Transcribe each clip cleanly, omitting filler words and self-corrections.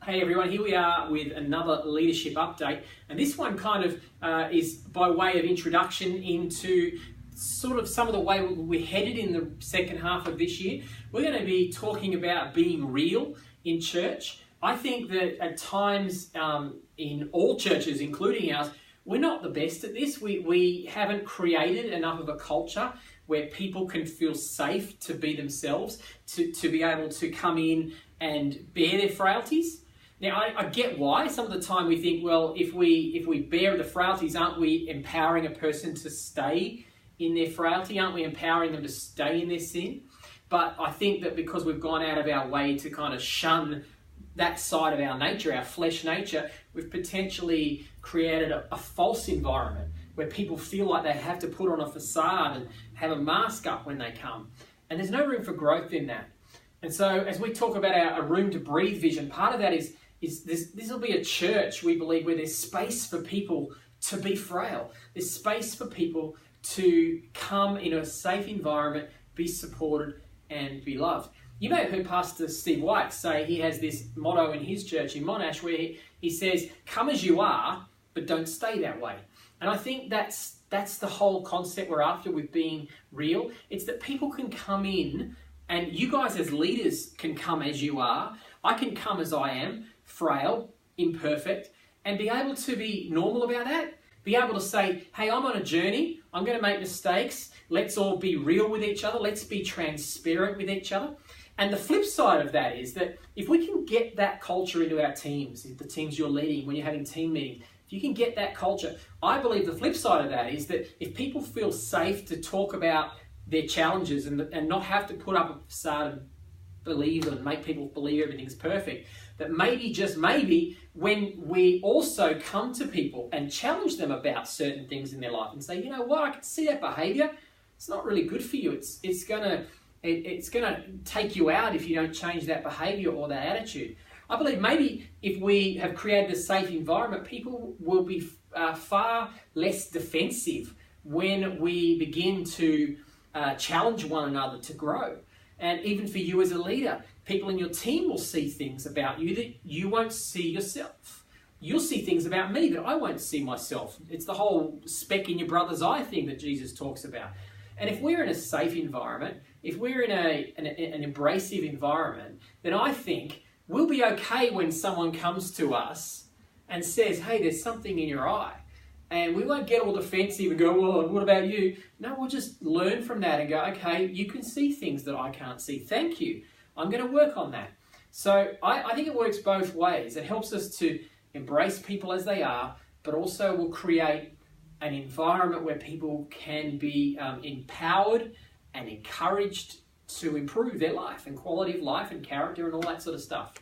Hey everyone, here we are with another leadership update, and this one kind of is by way of introduction into sort of some of the way we're headed in the second half of this year. We're going to be talking about being real in church. I think that at times in all churches, including ours, we're not the best at this. We haven't created enough of a culture where people can feel safe to be themselves, to be able to come in and bear their frailties. Now, I get why. Some of the time we think, well, if we bear the frailties, aren't we empowering a person to stay in their frailty? Aren't we empowering them to stay in their sin? But I think that because we've gone out of our way to kind of shun that side of our nature, our flesh nature, we've potentially created a false environment where people feel like they have to put on a facade and have a mask up when they come. And there's no room for growth in that. And so as we talk about our room to breathe vision, part of that is this will be a church, we believe, where there's space for people to be frail. There's space for people to come in a safe environment, be supported and be loved. You may have heard Pastor Steve White say he has this motto in his church in Monash where he says, come as you are, but don't stay that way. And I think that's the whole concept we're after with being real. It's that people can come in, and you guys as leaders can come as you are. I can come as I am, frail, imperfect, and be able to be normal about that. Be able to say, hey, I'm on a journey. I'm going to make mistakes. Let's all be real with each other. Let's be transparent with each other. And the flip side of that is that if we can get that culture into our teams, the teams you're leading, when you're having team meetings, if you can get that culture, I believe the flip side of that is that if people feel safe to talk about their challenges and not have to put up a facade and believe and make people believe everything's perfect, that maybe, just maybe, when we also come to people and challenge them about certain things in their life and say, you know what, I can see that behaviour, it's not really good for you, it's going to take you out if you don't change that behaviour or that attitude. I believe maybe if we have created a safe environment, people will be far less defensive when we begin to challenge one another to grow. And even for you as a leader, people in your team will see things about you that you won't see yourself. You'll see things about me that I won't see myself. It's the whole speck in your brother's eye thing that Jesus talks about. And if we're in a safe environment, if we're in an embracive environment, then I think we'll be okay when someone comes to us and says, hey, there's something in your eye. And we won't get all defensive and go, well, what about you? No, we'll just learn from that and go, okay, you can see things that I can't see. Thank you. I'm going to work on that. So I think it works both ways. It helps us to embrace people as they are, but also will create an environment where people can be empowered and encouraged to improve their life and quality of life and character and all that sort of stuff.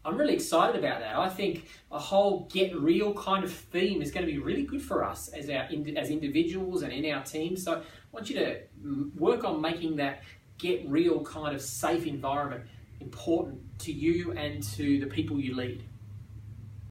I'm really excited about that. I think a whole get real kind of theme is going to be really good for us as individuals and in our teams. So I want you to work on making that get real kind of safe environment important to you and to the people you lead.